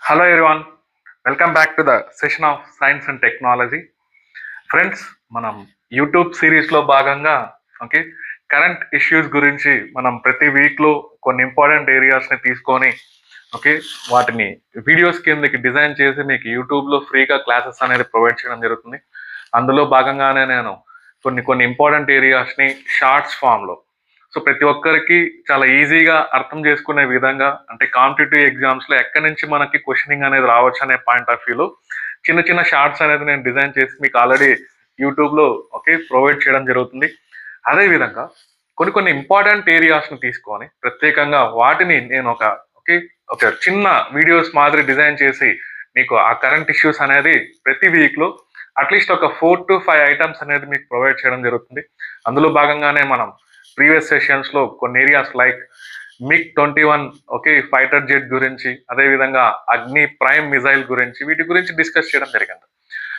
Hello everyone, welcome back to the session of Science and Technology. Friends, మనం YouTube సిరీస్లో భాగంగా okay current issues గురించి మనం ప్రతి వీక్లో కొన్ని ఇంపార్టెంట్ ఏరియాస్ని తీసుకొని ఓకే వాటిని వీడియోస్ కిందకి డిజైన్ చేసి మీకు యూట్యూబ్లో ఫ్రీగా క్లాసెస్ అనేది ప్రొవైడ్ చేయడం జరుగుతుంది. అందులో భాగంగానే నేను కొన్ని ఇంపార్టెంట్ ఏరియాస్ని షార్ట్స్ ఫామ్లో సో ప్రతి ఒక్కరికి చాలా ఈజీగా అర్థం చేసుకునే విధంగా, అంటే కాంపిటేటివ్ ఎగ్జామ్స్లో ఎక్కడి నుంచి మనకి క్వశ్చనింగ్ అనేది రావచ్చు అనే పాయింట్ ఆఫ్ వ్యూలో చిన్న చిన్న షార్ట్స్ అనేది నేను డిజైన్ చేసి మీకు ఆల్రెడీ యూట్యూబ్లో ప్రొవైడ్ చేయడం జరుగుతుంది. అదేవిధంగా కొన్ని ఇంపార్టెంట్ ఏరియాస్ని తీసుకొని ప్రత్యేకంగా వాటిని నేను ఒక చిన్న వీడియోస్ మాదిరి డిజైన్ చేసి మీకు ఆ కరెంట్ ఇష్యూస్ అనేది ప్రతి వీక్లో అట్లీస్ట్ ఒక 4 to 5 ఐటమ్స్ అనేది మీకు ప్రొవైడ్ చేయడం జరుగుతుంది. అందులో భాగంగానే మనం ప్రీవియస్ సెషన్స్లో కొన్ని areas like MiG-21 fighter jet గురించి, అదేవిధంగా అగ్ని ప్రైమ్ మిజైల్ గురించి, వీటి గురించి డిస్కస్ చేయడం జరిగింది.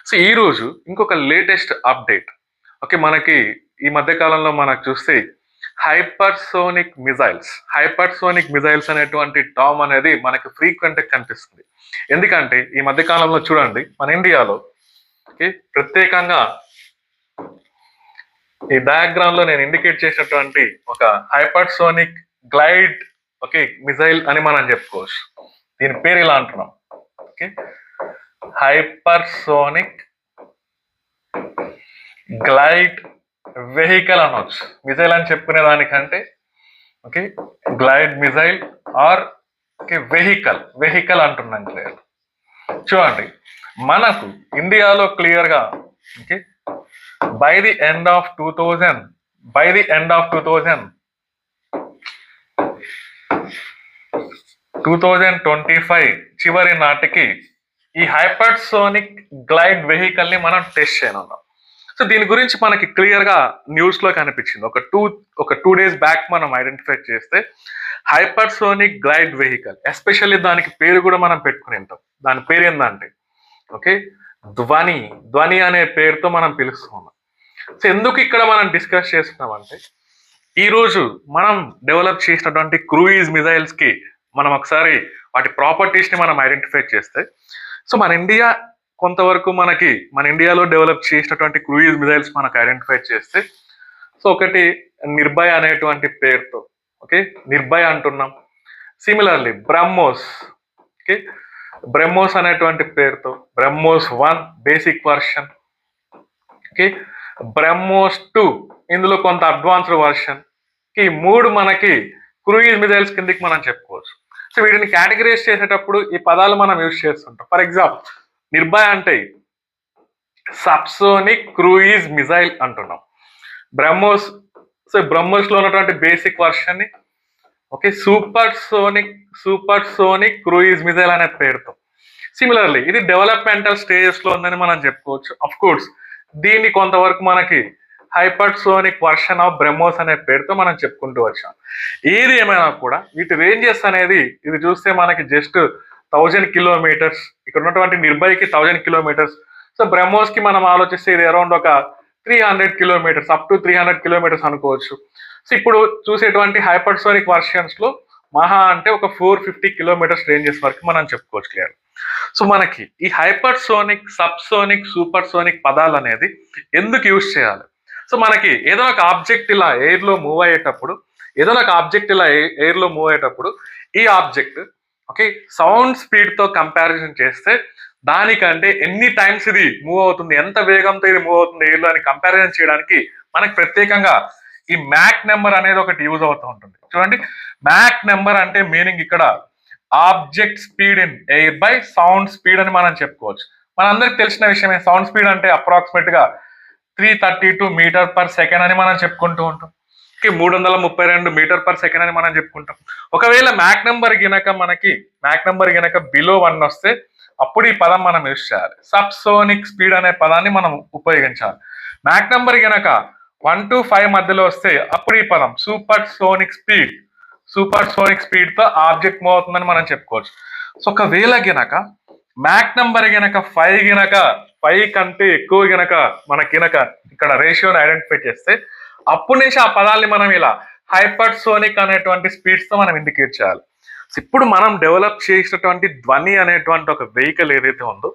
సో ఈరోజు ఇంకొక లేటెస్ట్ అప్డేట్ మనకి ఈ మధ్య కాలంలో మనకు చూస్తే హైపర్సోనిక్ మిజైల్స్ అనేటువంటి టర్మ్ అనేది మనకి ఫ్రీక్వెంట్గా కనిపిస్తుంది. ఎందుకంటే ఈ మధ్య కాలంలో చూడండి మన ఇండియాలో ప్రత్యేకంగా ఈ డయాగ్రామ్ లో నేను ఇండికేట్ చేసినటువంటి ఒక హైపర్సోనిక్ గ్లైడ్ మిజైల్ అని మనం చెప్పుకోవచ్చు. దీని పేరు ఇలా అంటున్నాం, హైపర్సోనిక్ గ్లైడ్ వెహికల్ అనొచ్చు. మిజైల్ అని చెప్పుకునే దానికంటే గ్లైడ్ మిజైల్ ఆర్ వెహికల్ అంటున్నాం క్లియర్. చూడండి మనకు ఇండియాలో క్లియర్ గా by the end of 2025 చివరి నాటికి ఈ హైపర్సోనిక్ గ్లైడ్ వెహికల్ ని మనం టెస్ట్ చేయనున్నాం. సో దీని గురించి మనకి క్లియర్ గా న్యూస్ లో కనిపించింది. ఒక టూ డేస్ బ్యాక్ మనం ఐడెంటిఫై చేస్తే హైపర్సోనిక్ గ్లైడ్ వెహికల్, ఎస్పెషల్లీ దానికి పేరు కూడా మనం పెట్టుకుని ఉంటాం. దాని పేరు ఏంటంటే ధ్వని అనే పేరుతో మనం పిలుస్తున్నాం. సో ఎందుకు ఇక్కడ మనం డిస్కస్ చేస్తున్నామంటే ఈరోజు మనం డెవలప్ చేసినటువంటి క్రూయిజ్ మిజైల్స్ కి మనం ఒకసారి వాటి ప్రాపర్టీస్ ని మనం ఐడెంటిఫై చేస్తే, సో మన ఇండియాలో డెవలప్ చేసినటువంటి క్రూయిజ్ మిజైల్స్ మనకు ఐడెంటిఫై చేస్తే, సో ఒకటి నిర్భయ అనేటువంటి పేరుతో నిర్భయ అంటున్నాం. సిమిలర్లీ బ్రహ్మోస్ అనేటువంటి పేరుతో బ్రహ్మోస్ 1 బేసిక్ వర్షన్, బ్రహ్మోస్ 2 ఇందులో కొంత అడ్వాన్స్డ్ వర్షన్, ఈ 3 మనకి క్రూయిజ్ మిజైల్స్ కిందకి మనం చెప్పుకోవచ్చు. సో వీటిని కేటగిరైజ్ చేసేటప్పుడు ఈ పదాలు మనం యూజ్ చేస్తుంటాం. ఫర్ ఎగ్జాంపుల్ నిర్భయ అంటే సబ్సోనిక్ క్రూయిజ్ మిజైల్ అంటున్నాం. బ్రహ్మోస్ లో ఉన్నటువంటి బేసిక్ వర్షన్ ని సూపర్ సోనిక్ క్రూయిజ్ మిజైల్ అనే పేరుతో. సిమిలర్లీ ఇది డెవలప్మెంటల్ స్టేజెస్ లో ఉందని మనం చెప్పుకోవచ్చు. అఫ్ కోర్స్ దీన్ని కొంతవరకు మనకి హైపర్సోనిక్ వర్షన్ ఆఫ్ బ్రహ్మోస్ అనే పేరుతో మనం చెప్పుకుంటూ వచ్చాం. ఏది ఏమైనా కూడా వీటి రేంజెస్ అనేది ఇది చూస్తే మనకి జస్ట్ 1000 కిలోమీటర్స్, ఇక్కడ ఉన్నటువంటి నిర్భయకి 1000 కిలోమీటర్స్. సో బ్రహ్మోస్ కి మనం ఆలోచిస్తే ఇది అరౌండ్ ఒక 300 కిలోమీటర్స్, అప్ టు 300 కిలోమీటర్స్ అనుకోవచ్చు. సో ఇప్పుడు చూసేటువంటి హైపర్సోనిక్ వర్షన్స్ లో మహా అంటే ఒక 450 కిలోమీటర్స్ రేంజెస్ వరకు మనం చెప్పుకోవచ్చు క్లియర్. సో మనకి ఈ హైపర్సోనిక్, సబ్సోనిక్, సూపర్ సోనిక్ పదాలు అనేది ఎందుకు యూజ్ చేయాలి? సో మనకి ఏదైనా ఒక ఆబ్జెక్ట్ ఇలా ఎయిర్ లో మూవ్ అయ్యేటప్పుడు ఈ ఆబ్జెక్ట్ సౌండ్ స్పీడ్ తో కంపారిజన్ చేస్తే దానికంటే ఎన్ని టైమ్స్ ఇది మూవ్ అవుతుంది, ఎంత వేగంతో ఇది మూవ్ అవుతుంది ఎయిర్ లో అని కంపారిజన్ చేయడానికి మనకి ప్రత్యేకంగా ఈ మ్యాక్ నెంబర్ అనేది ఒకటి యూజ్ అవుతూ ఉంటుంది. చూడండి, మ్యాక్ నెంబర్ అంటే మీనింగ్ ఇక్కడ object speed in air by sound speed అని మనం చెప్పుకోవచ్చు. మనందరికి తెలిసిన విషయమే, సౌండ్ స్పీడ్ అంటే అప్రాక్సిమేట్ గా 332 మీటర్ పర్ సెకండ్ అని మనం చెప్పుకుంటూ ఉంటాం. 332 మీటర్ పర్ సెకండ్ అని మనం చెప్పుకుంటాం. ఒకవేళ మ్యాక్ నెంబర్ గినక బిలో 1 వస్తే అప్పుడు ఈ పదం మనం యూజ్ చేయాలి. సబ్సోనిక్ స్పీడ్ అనే పదాన్ని మనం ఉపయోగించాలి. మ్యాక్ నెంబర్ గినక 1 to 5 మధ్యలో వస్తే అప్పుడు ఈ పదం సూపర్ సోనిక్ స్పీడ్ తో ఆబ్జెక్ట్ మూవ్ అవుతుందని మనం చెప్పుకోవచ్చు. సో ఒకవేళ గినక మ్యాక్ నెంబర్ గినక 5 కంటే ఎక్కువ గినక ఇక్కడ రేషియోని ఐడెంటిఫై చేస్తే అప్పటి నుంచి ఆ పదాలని మనం ఇలా హైపర్సోనిక్ అనేటువంటి స్పీడ్స్ తో మనం ఇండికేట్ చేయాలి. ఇప్పుడు మనం డెవలప్ చేసినటువంటి ధ్వని అనేటువంటి ఒక వెహికల్ ఏదైతే ఉందో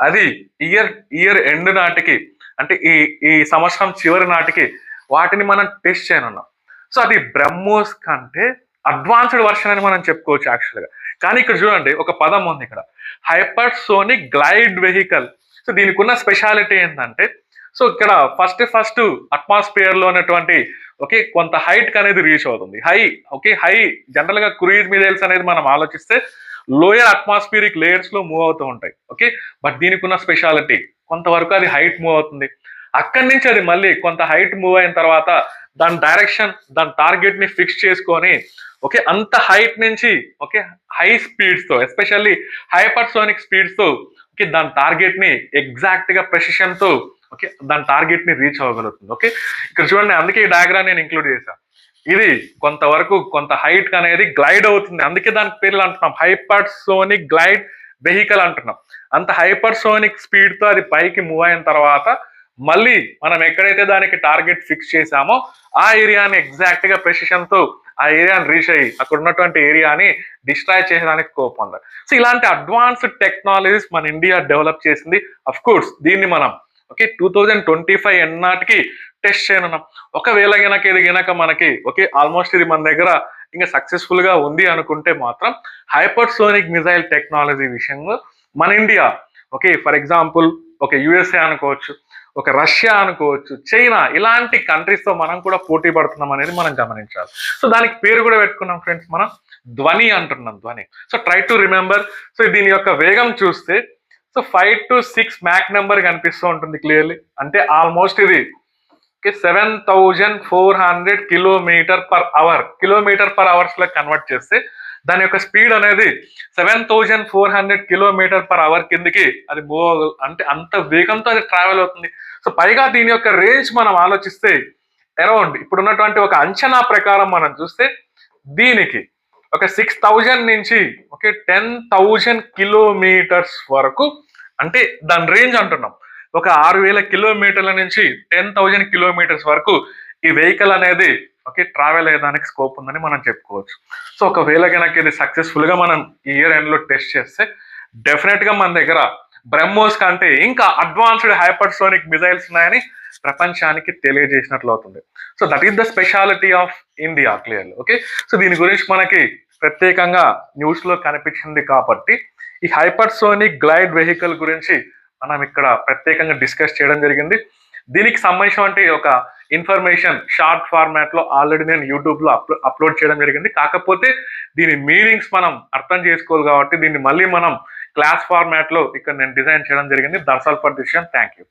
అది ఇయర్ ఇయర్ ఎండ్ నాటికి, అంటే ఈ ఈ సంవత్సరం చివరి నాటికి వాటిని మనం టెస్ట్ చేయనున్నాం. సో అది బ్రహ్మోస్ కంటే అడ్వాన్స్డ్ వర్షన్ అని మనం చెప్పుకోవచ్చు యాక్చువల్గా. కానీ ఇక్కడ చూడండి, ఒక పదం ఉంది ఇక్కడ, హైపర్సోనిక్ గ్లైడ్ వెహికల్. సో దీనికి ఉన్న స్పెషాలిటీ ఏంటంటే, సో ఇక్కడ ఫస్ట్ అట్మాస్ఫియర్ లో ఉన్నటువంటి కొంత హైట్ అనేది రీచ్ అవుతుంది. హై జనరల్ గా క్రూయిజ్ మిజైల్స్ అనేది మనం ఆలోచిస్తే లోయర్ అట్మాస్ఫియరిక్ లేయర్స్ లో మూవ్ అవుతూ ఉంటాయి. బట్ దీనికి ఉన్న స్పెషాలిటీ కొంతవరకు అది హైట్ మూవ్ అవుతుంది. అక్కడి నుంచి అది మళ్ళీ కొంత హైట్ మూవ్ అయిన తర్వాత దాని డైరెక్షన్, దాని టార్గెట్ ని ఫిక్స్ చేసుకొని అంత హైట్ నుంచి హై స్పీడ్స్ తో, ఎస్పెషల్లీ హైపర్సోనిక్ స్పీడ్స్ తో దాని టార్గెట్ ని ఎగ్జాక్ట్ గా ప్రెసిషన్ తో దాని టార్గెట్ ని రీచ్ అవ్వగలుగుతుంది. ఇక్కడ చూడండి, అందుకే ఈ డయాగ్రామ్ నేను ఇంక్లూడ్ చేశాను. ఇది కొంతవరకు కొంత హైట్ అనేది గ్లైడ్ అవుతుంది, అందుకే దానికి పేర్లు అంటున్నాం హైపర్సోనిక్ గ్లైడ్ వెహికల్ అంటున్నాం. అంత హైపర్సోనిక్ స్పీడ్ తో అది పైకి మూవ్ అయిన తర్వాత మళ్ళీ మనం ఎక్కడైతే దానికి టార్గెట్ ఫిక్స్ చేశామో ఆ ఏరియాని ఎగ్జాక్ట్ గా ప్రెసిషన్ తో ఆ ఏరియాని రీచ్ అయ్యి అక్కడ ఉన్నటువంటి ఏరియాని డిస్ట్రాయ్ చేయడానికి స్కోప్ ఉంది. సో ఇలాంటి అడ్వాన్స్డ్ టెక్నాలజీస్ మన ఇండియా డెవలప్ చేసింది. అఫ్ కోర్స్ దీన్ని మనం 2025 ఎన్నాటికి టెస్ట్ చేయనున్నాం. ఒకవేళ గనక మనకి ఆల్మోస్ట్ ఇది మన దగ్గర ఇంకా సక్సెస్ఫుల్ గా ఉంది అనుకుంటే మాత్రం హైపర్సోనిక్ మిజైల్ టెక్నాలజీ విషయంలో మన ఇండియా ఫర్ ఎగ్జాంపుల్ యుఎస్ఏ అనుకోవచ్చు, రష్యా అనుకోవచ్చు, చైనా, ఇలాంటి కంట్రీస్ తో మనం కూడా పోటీ పడుతున్నాం అనేది మనం గమనించాలి. సో దానికి పేరు కూడా పెట్టుకున్నాం ఫ్రెండ్స్, మనం ధ్వని అంటున్నాం, ధ్వని. So try to remember. So దీని యొక్క వేగం చూస్తే 5 to 6 మ్యాక్ నెంబర్ కనిపిస్తూ ఉంటుంది క్లియర్లీ. అంటే ఆల్మోస్ట్ ఇది 7400 కిలోమీటర్ పర్ అవర్స్ లో కన్వర్ట్ చేస్తే దాని యొక్క స్పీడ్ అనేది 7400 కిలోమీటర్ పర్ అవర్ కిందకి అది మూవ్, అంటే అంత వేగంతో అది ట్రావెల్ అవుతుంది. సో పైగా దీని యొక్క రేంజ్ మనం ఆలోచిస్తే అరౌండ్ ఇప్పుడున్నటువంటి ఒక అంచనా ప్రకారం మనం చూస్తే దీనికి 6000 నుంచి 10,000 కిలోమీటర్స్ వరకు, అంటే దాని రేంజ్ అంటున్నాం 6000 కిలోమీటర్ల నుంచి 10,000 కిలోమీటర్స్ వరకు ఈ వెహికల్ అనేది ట్రావెల్ అయ్యేదానికి స్కోప్ ఉందని మనం చెప్పుకోవచ్చు. సో ఒకవేళ కనుక ఇది సక్సెస్ఫుల్ గా మనం ఇయర్ ఎండ్ లో టెస్ట్ చేస్తే డెఫినెట్ గా మన దగ్గర బ్రహ్మోస్ కంటే ఇంకా అడ్వాన్స్డ్ హైపర్సోనిక్ మిజైల్స్ ఉన్నాయని ప్రపంచానికి తెలియజేసినట్లు అవుతుంది. So that is the speciality of India clearly. So దీని గురించి మనకి ప్రత్యేకంగా న్యూస్ లో కనిపించింది కాబట్టి ఈ హైపర్సోనిక్ గ్లైడ్ వెహికల్ గురించి మనం ఇక్కడ ప్రత్యేకంగా డిస్కస్ చేయడం జరిగింది. దీనికి సంబంధించిన ఒక ఇన్ఫర్మేషన్ షార్ట్ ఫార్మాట్ లో ఆల్రెడీ నేను యూట్యూబ్ లో అప్లోడ్ చేయడం జరిగింది. కాకపోతే దీని మీనింగ్స్ మనం అర్థం చేసుకోవాలి కాబట్టి దీన్ని మళ్ళీ మనం క్లాస్ ఫార్మాట్ లో ఇక్కడ నేను డిజైన్ చేయడం జరిగింది. That's all for this. Thank you.